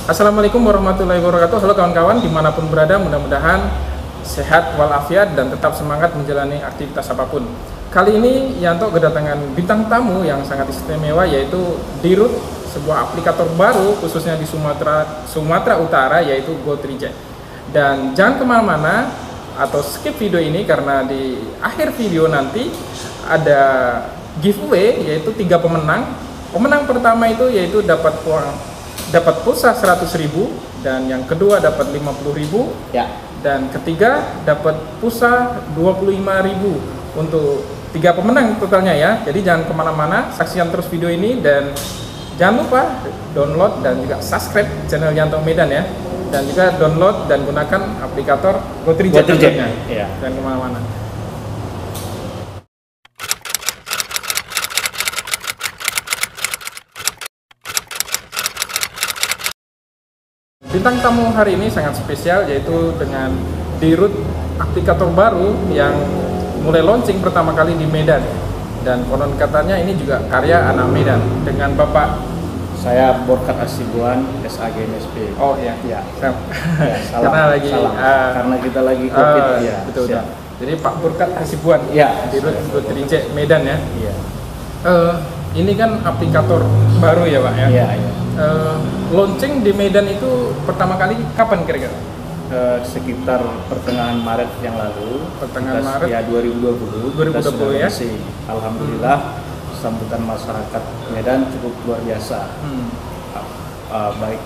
Assalamualaikum warahmatullahi wabarakatuh. Halo kawan-kawan, dimanapun berada, mudah-mudahan sehat walafiat dan tetap semangat menjalani aktivitas apapun. Kali ini Yanto kedatangan bintang tamu yang sangat istimewa, yaitu Dirut, sebuah aplikator baru khususnya di Sumatera Utara, yaitu GoTreeJet. Dan jangan kemana-mana atau skip video ini, karena di akhir video nanti ada giveaway, yaitu 3 pemenang. Pemenang pertama itu yaitu dapat pulsa 100.000, dan yang kedua dapat 50.000 ya, dan ketiga dapat pulsa 25.000. Untuk 3 pemenang totalnya ya. Jadi jangan kemana-mana, saksikan terus video ini, dan jangan lupa download dan juga subscribe channel Yanto Medan ya, dan juga download dan gunakan aplikator GoTreeJet ya. Dan kemana-mana. Bintang tamu hari ini sangat spesial, yaitu dengan Dirut, aplikator baru yang mulai launching pertama kali di Medan. Dan konon katanya ini juga karya anak Medan, dengan Bapak saya Borkat Hasibuan, SAG MSP. Oh iya, ya. Ya, salam, karena lagi karena kita lagi COVID ya. Betul. Jadi Pak Borkat Hasibuan, ya, Dirut GoTreeJet Medan ya. Iya. Ini kan aplikator baru ya Pak ya. Iya, iya. Launching di Medan itu pertama kali kapan kira-kira? Sekitar pertengahan Maret yang lalu. Pertengahan Maret ya 2020. 2020 ya. Alhamdulillah sambutan masyarakat Medan cukup luar biasa. Baik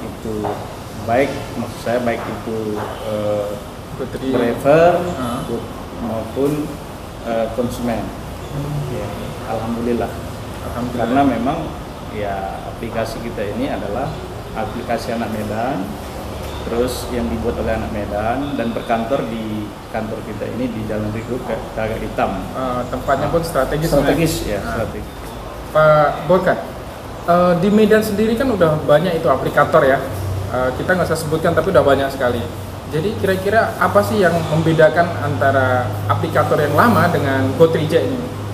itu driver maupun konsumen. Ya, alhamdulillah. Karena memang ya aplikasi kita ini adalah aplikasi anak Medan, terus yang dibuat oleh anak Medan dan berkantor di kantor kita ini di Jalan Rigo Kagar Hitam. Tempatnya pun strategis ya. Strategis. Pak Borkat, di Medan sendiri kan udah banyak itu aplikator ya. Kita nggak usah sebutkan, tapi udah banyak sekali. Jadi kira-kira apa sih yang membedakan antara aplikator yang lama dengan GoTreeJet ini?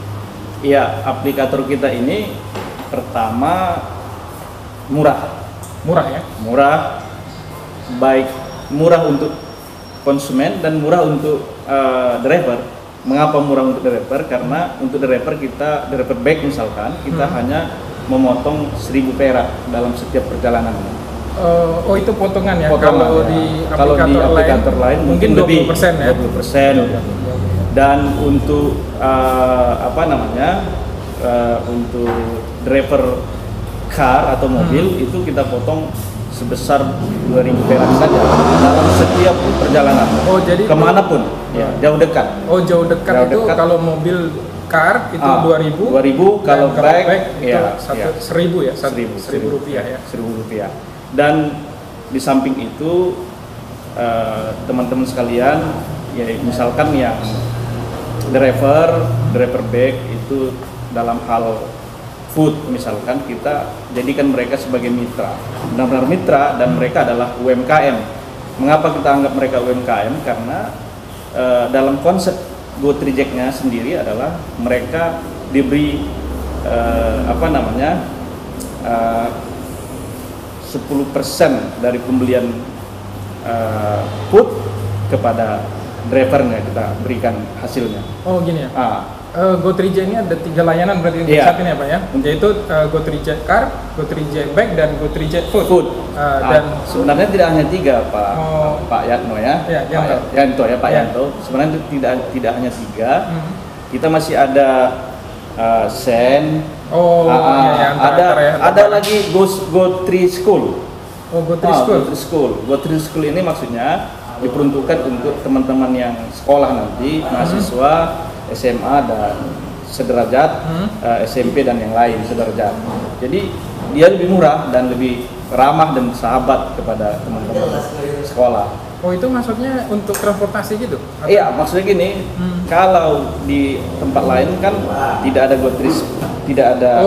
Iya, aplikator kita ini pertama murah ya. Murah untuk konsumen dan murah untuk driver. Mengapa murah untuk driver? Karena untuk driver baik misalkan kita hanya memotong 1.000 perak dalam setiap perjalanan. Oh itu potongan ya. Kalau di aplikator lain mungkin lebih 20% ya. 20%. Dan untuk untuk driver car atau mobil itu kita potong sebesar 2.000 perak saja dalam setiap perjalanan. Oh jadi kemanapun ya, jauh dekat. Oh jauh dekat itu kalau mobil car itu 2.000. Kalau bike itu 1.000 ya. 1.000 rupiah ya. 1.000 rupiah. Dan di samping itu teman-teman sekalian ya, misalkan yang driver bike itu dalam hal food misalkan, kita jadikan mereka sebagai mitra, benar-benar mitra, dan mereka adalah UMKM. Mengapa kita anggap mereka UMKM? Karena dalam konsep GoTreeJet-nya sendiri adalah mereka diberi 10% dari pembelian food kepada drivernya, kita berikan hasilnya. Oh gini ya. GoTreeJet ini ada 3 layanan berarti saat ini ya Pak ya, yaitu GoTreeJet Car, GoTreeJet Bike, dan GoTreeJet Food. Dan sebenarnya tidak hanya 3 Pak Yatno ya. Pak Yanto. Sebenarnya tidak hanya 3. Kita masih ada Sen. Ada lagi GoTreeSchool. Oh GoTreeSchool. GoTreeSchool ini maksudnya diperuntukkan untuk teman-teman yang sekolah nanti, mahasiswa SMA dan sederajat, SMP dan yang lain sederajat. Jadi dia lebih murah dan lebih ramah dan sahabat kepada teman-teman sekolah. Oh itu maksudnya untuk transportasi gitu? Iya, maksudnya gini, kalau di tempat lain kan tidak ada tidak ada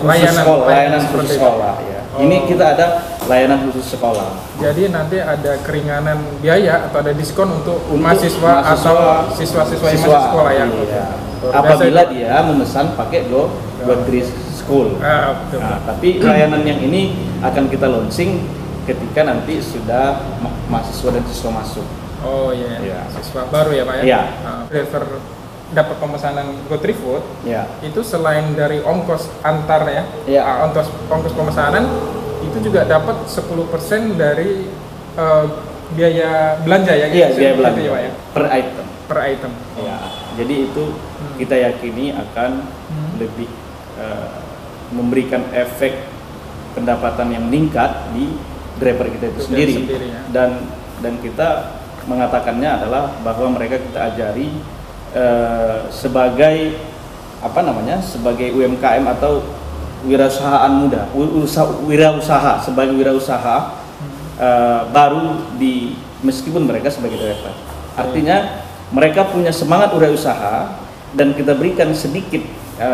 layanan khusus sekolah ya. Ini kita ada layanan khusus sekolah. Jadi nanti ada keringanan biaya atau ada diskon untuk mahasiswa atau siswa-siswa yang masih sekolah ya. Iya. Apabila dia memesan pakai GoTreeSchool. Nah, tapi layanan yang ini akan kita launching ketika nanti sudah mahasiswa dan siswa masuk. Oh iya, Iya. siswa baru ya Pak ya? Iya. Driver dapat pemesanan GoToFood, Ya. itu selain dari ongkos antar ya, Iya. ongkos pemesanan, itu juga dapat 10% dari biaya belanja ya? Iya, gitu, biaya gitu belanja ya, Pak ya? per item. Per item. Ya, jadi itu kita yakini akan lebih memberikan efek pendapatan yang meningkat di driver kita itu sendiri. Ya. Dan kita mengatakannya adalah bahwa mereka kita ajari sebagai sebagai UMKM atau wirausahaan muda, sebagai wirausaha baru meskipun mereka sebagai driver. Artinya mereka punya semangat wirausaha dan kita berikan sedikit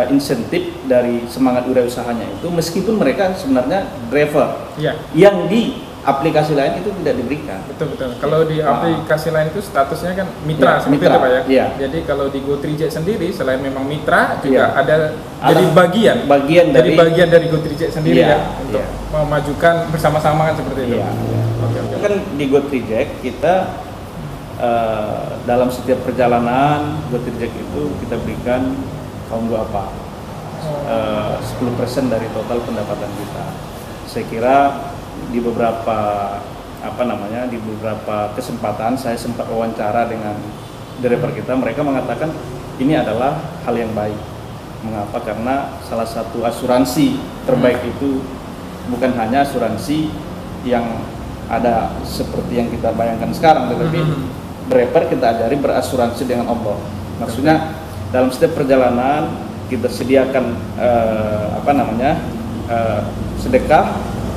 insentif dari semangat wirausahanya itu meskipun mereka sebenarnya driver. Ya. Yang di aplikasi lain itu tidak diberikan. Betul. Kalau di aplikasi lain itu statusnya kan mitra, seperti mitra, itu Pak ya. Iya. Jadi kalau di GoToJet sendiri selain memang mitra juga Iya. ada jadi bagian dari GoToJet sendiri Iya, ya untuk memajukan bersama-sama kan seperti itu. Iya. Oke. Kan di GoToJet kita dalam setiap perjalanan GoToJet itu kita berikan kaum duafa 10% dari total pendapatan kita. Saya kira di beberapa kesempatan saya sempat wawancara dengan driver kita, mereka mengatakan ini adalah hal yang baik. Mengapa? Karena salah satu asuransi terbaik itu bukan hanya asuransi yang ada seperti yang kita bayangkan sekarang, tetapi driver kita ajari berasuransi dengan Allah. Maksudnya dalam setiap perjalanan kita sediakan sedekah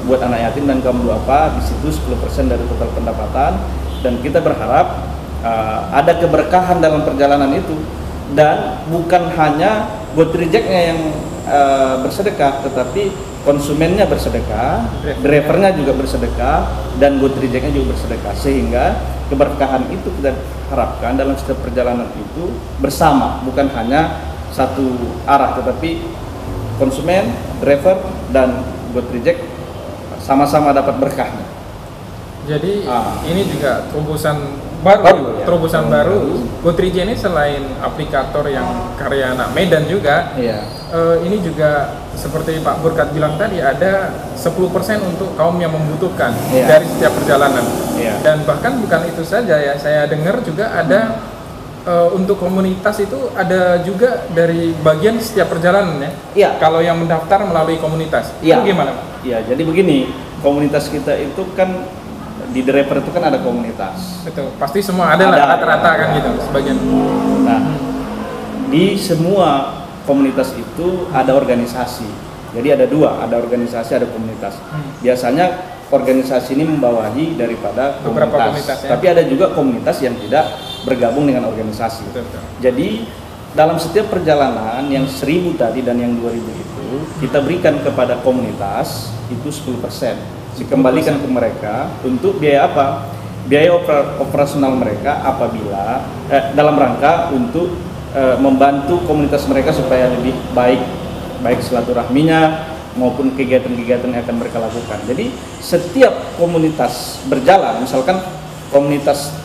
buat anak yatim dan kaum duafa, di situ 10% dari total pendapatan, dan kita berharap ada keberkahan dalam perjalanan itu, dan bukan hanya GoToJetnya yang bersedekah, tetapi konsumennya bersedekah, drivernya juga bersedekah, dan GoToJetnya juga bersedekah, sehingga keberkahan itu kita harapkan dalam setiap perjalanan itu bersama, bukan hanya satu arah, tetapi konsumen, driver, dan GoToJet sama-sama dapat berkahnya. Jadi ini juga terobosan baru. Terobosan baru. GoToJet ini selain aplikator yang karya anak Medan juga, ini juga seperti Pak Burkat bilang tadi ada 10% untuk kaum yang membutuhkan dari setiap perjalanan. Dan bahkan bukan itu saja ya, saya dengar juga ada untuk komunitas itu ada juga dari bagian setiap perjalanan ya. Iya. Kalau yang mendaftar melalui komunitas, itu gimana Pak? Iya, jadi begini, komunitas kita itu kan di driver itu kan ada komunitas. Betul, pasti semua ada lah rata-rata kan gitu sebagian. Nah, di semua komunitas itu ada organisasi. Jadi ada dua, ada organisasi, ada komunitas. Biasanya organisasi ini membawahi daripada beberapa komunitas ya. Tapi ada juga komunitas yang tidak bergabung dengan organisasi. Betul. Jadi dalam setiap perjalanan yang 1000 tadi dan yang 2000 itu kita berikan kepada komunitas itu 10%. Dikembalikan ke mereka untuk biaya apa? Biaya operasional mereka apabila dalam rangka untuk membantu komunitas mereka supaya lebih baik silaturahminya maupun kegiatan-kegiatan yang akan mereka lakukan. Jadi setiap komunitas berjalan, misalkan komunitas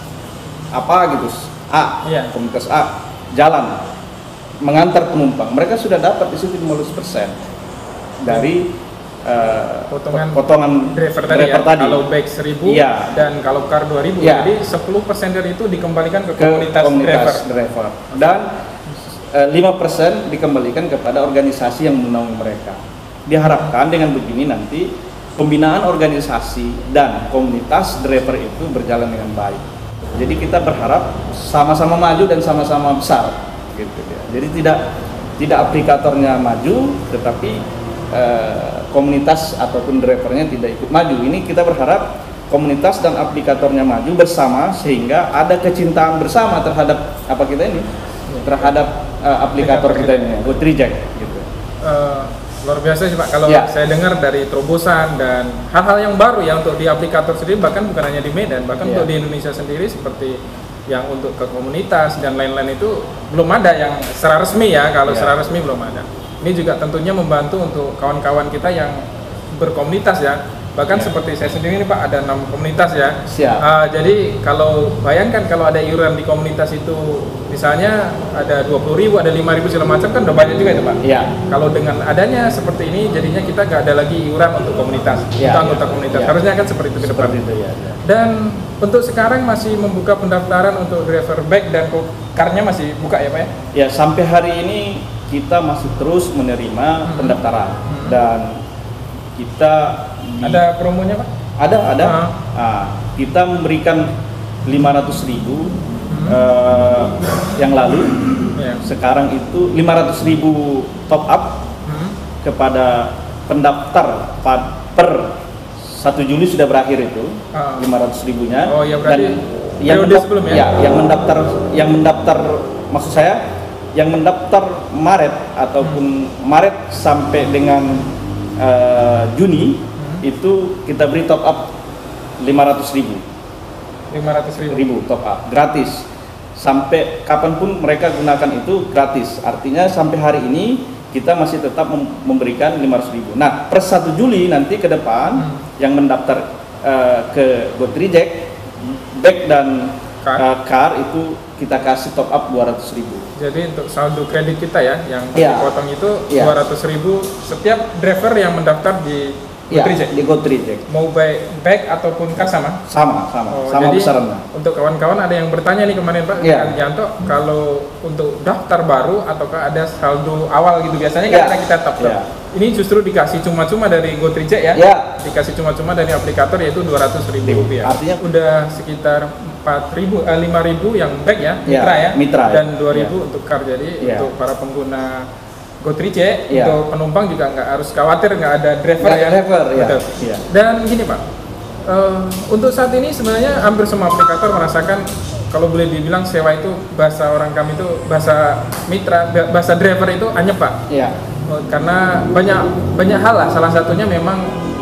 apa gitu, komunitas A jalan mengantar penumpang, mereka sudah dapat di situ 15% dari potongan driver tadi. Kalau baik 1000 dan kalau car 2000, jadi 10% dari itu dikembalikan ke komunitas driver dan 5% dikembalikan kepada organisasi yang menaungi mereka. Diharapkan dengan begini nanti pembinaan organisasi dan komunitas driver itu berjalan dengan baik. Jadi kita berharap sama-sama maju dan sama-sama besar, gitu ya. Jadi tidak aplikatornya maju, tetapi komunitas ataupun drivernya tidak ikut maju. Ini kita berharap komunitas dan aplikatornya maju bersama sehingga ada kecintaan bersama terhadap terhadap aplikator kita ini, GoToJet gitu. Luar biasa sih Pak, kalau saya dengar dari terobosan dan hal-hal yang baru ya untuk di aplikator sendiri, bahkan bukan hanya di Medan, bahkan untuk di Indonesia sendiri seperti yang untuk ke komunitas dan lain-lain itu belum ada yang secara resmi ya, kalau secara resmi belum ada. Ini juga tentunya membantu untuk kawan-kawan kita yang berkomunitas ya, Bahkan Ya. seperti saya sendiri ini Pak, ada 6 komunitas ya. Siap. Jadi kalau bayangkan kalau ada iuran di komunitas itu, misalnya ada 20.000, ada 5.000 segala macam, kan udah banyak juga itu Pak. Ya. Kalau dengan adanya seperti ini, jadinya kita nggak ada lagi iuran untuk komunitas, Ya, untuk anggota ya, komunitas. ya. Harusnya kan seperti itu ke depan. Seperti itu ya. Ya. Dan untuk sekarang masih membuka pendaftaran untuk driver bag dan car-nya masih buka ya Pak ya? Ya, sampai hari ini kita masih terus menerima pendaftaran dan kita Ada promonya Pak? ada. Kita memberikan 500.000 yang lalu. Ya. Sekarang itu 500.000 top up kepada pendaftar per 1 Juli sudah berakhir itu 500.000-nya. Oh ya, berarti yang periode sebelum ya? yang mendaftar maksud saya yang mendaftar Maret ataupun Maret sampai dengan Juni itu kita beri top up 500.000 top up gratis sampai kapanpun mereka gunakan itu gratis. Artinya sampai hari ini kita masih tetap memberikan 500.000. Nah, per 1 Juli nanti ke depan yang mendaftar ke GoTraject bag dan car itu kita kasih top up 200.000. Jadi untuk saldo kredit kita ya, yang Ya. dipotong itu Ya. 200.000 setiap driver yang mendaftar di GoTraject. Di GoTraject. Mau bag ataupun car sama? Sama Jadi, besarannya. untuk kawan-kawan ada yang bertanya nih kemarin Pak, Ya. Yanto, kalau untuk daftar baru ataukah ada saldo awal gitu, biasanya Ya. kan kita top. Ya. Ini justru dikasih cuma-cuma dari GoTraject ya? Ya. Dikasih cuma-cuma dari aplikator, yaitu 200.000 rupiah. Artinya udah sekitar 5.000 yang bag ya, mitra ya, mitra, dan ya. 2.000 untuk car. Jadi Ya. untuk para pengguna GoTraject, Ya. untuk penumpang juga nggak harus khawatir nggak ada driver Nggak ya. driver, ya. Betul. Ya. Dan gini Pak, untuk saat ini sebenarnya hampir semua aplikator merasakan, kalau boleh dibilang sewa itu, bahasa orang kami itu, bahasa mitra, bahasa driver itu anyep Pak. Iya. Karena banyak hal lah, salah satunya memang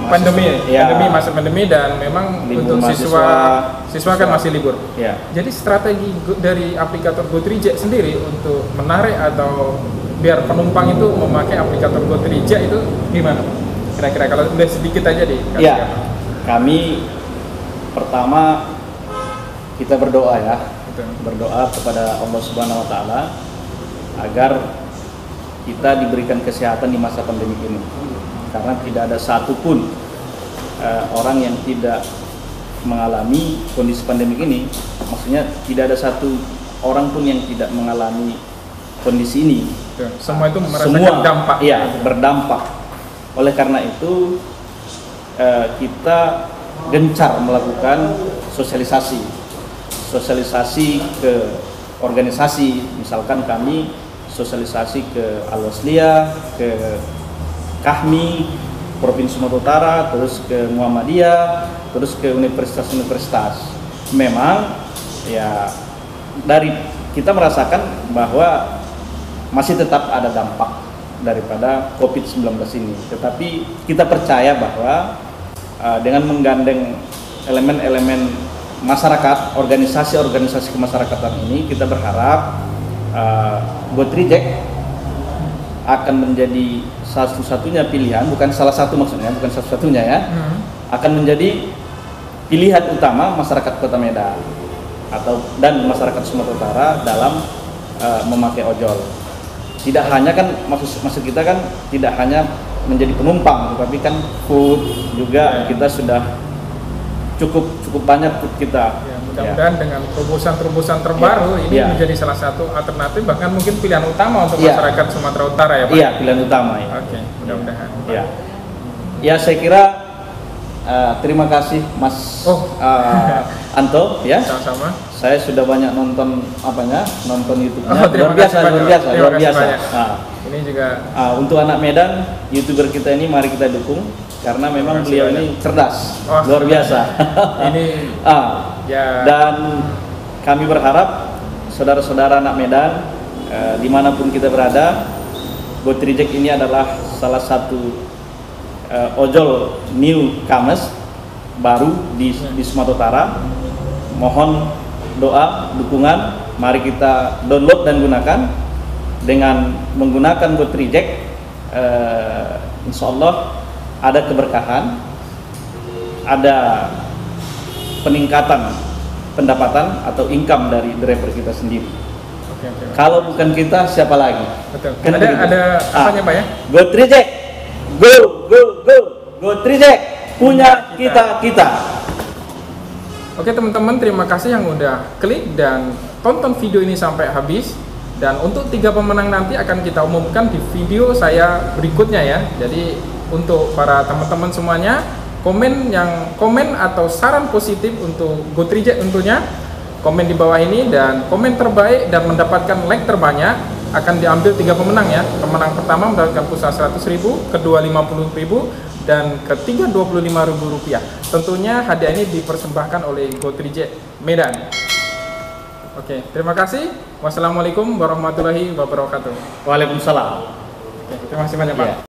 pandemi, ya. masa pandemi, dan memang Libur untuk siswa kan masih libur. Ya. Jadi strategi dari aplikator GoTraject sendiri untuk menarik atau biar penumpang itu memakai aplikator GoTraject itu gimana? Kira-kira kalau udah sedikit aja deh. Iya. Kami pertama kita berdoa ya. Betul. Berdoa kepada Allah Subhanahu wa taala agar kita diberikan kesehatan di masa pandemi ini. Karena tidak ada satupun orang yang tidak mengalami kondisi pandemi ini. Maksudnya tidak ada satu orang pun yang tidak mengalami kondisi ini. Betul. Semua itu merasakan dampak. Iya, berdampak. Oleh karena itu kita gencar melakukan sosialisasi ke organisasi. Misalkan kami sosialisasi ke Al-Wasliyah, ke Kahmi, Provinsi Sumatera Utara, terus ke Muhammadiyah, terus ke universitas-universitas. Memang ya dari kita merasakan bahwa masih tetap ada dampak daripada COVID-19 ini. Tetapi kita percaya bahwa dengan menggandeng elemen-elemen masyarakat, organisasi-organisasi kemasyarakatan ini, kita berharap GoTraject akan menjadi satu-satunya pilihan, bukan salah satu maksudnya, bukan satu-satunya ya, akan menjadi pilihan utama masyarakat Kota Medan dan masyarakat Sumatera Utara dalam memakai ojol. Tidak hanya kan maksud kita kan tidak hanya menjadi penumpang, tetapi kan food juga kita sudah cukup banyak food kita. Ya, mudah-mudahan dengan terobosan terbaru ini menjadi salah satu alternatif, bahkan mungkin pilihan utama untuk masyarakat Sumatera Utara ya Pak? Iya, pilihan utama ya. Oke, mudah-mudahan. Ya. Ya, saya kira terima kasih Mas Anto ya. Sama-sama. Saya sudah banyak nonton YouTube-nya. Terima luar biasa. banyak. Nah, ini juga untuk anak Medan, YouTuber kita ini mari kita dukung karena memang beliau ini cerdas, luar biasa. Ini ya. Dan kami berharap saudara-saudara anak Medan dimanapun kita berada, GoTraject ini adalah salah satu ojol newcomers baru di Sumatera Utara. Mohon doa, dukungan, mari kita download dan gunakan. Dengan menggunakan GoTraject, insya Allah ada keberkahan, ada peningkatan pendapatan atau income dari driver kita sendiri. Oke. Kalau bukan kita, siapa lagi? Betul. Kan Ada begitu. apanya Pak ya? Go Trijek, go Trijek, punya kita. Oke teman-teman, terima kasih yang udah klik dan tonton video ini sampai habis. Dan untuk 3 pemenang nanti akan kita umumkan di video saya berikutnya ya. Jadi untuk para teman-teman semuanya, komen atau saran positif untuk Go Trijek tentunya, komen di bawah ini, dan komen terbaik dan mendapatkan like terbanyak akan diambil 3 pemenang ya. Pemenang pertama mendapatkan pulsa 100.000, kedua 50.000, dan ketiga Rp25.000. Tentunya hadiah ini dipersembahkan oleh Go Trijek Medan. Oke, terima kasih. Wassalamualaikum warahmatullahi wabarakatuh. Waalaikumsalam. Oke, terima kasih banyak Pak.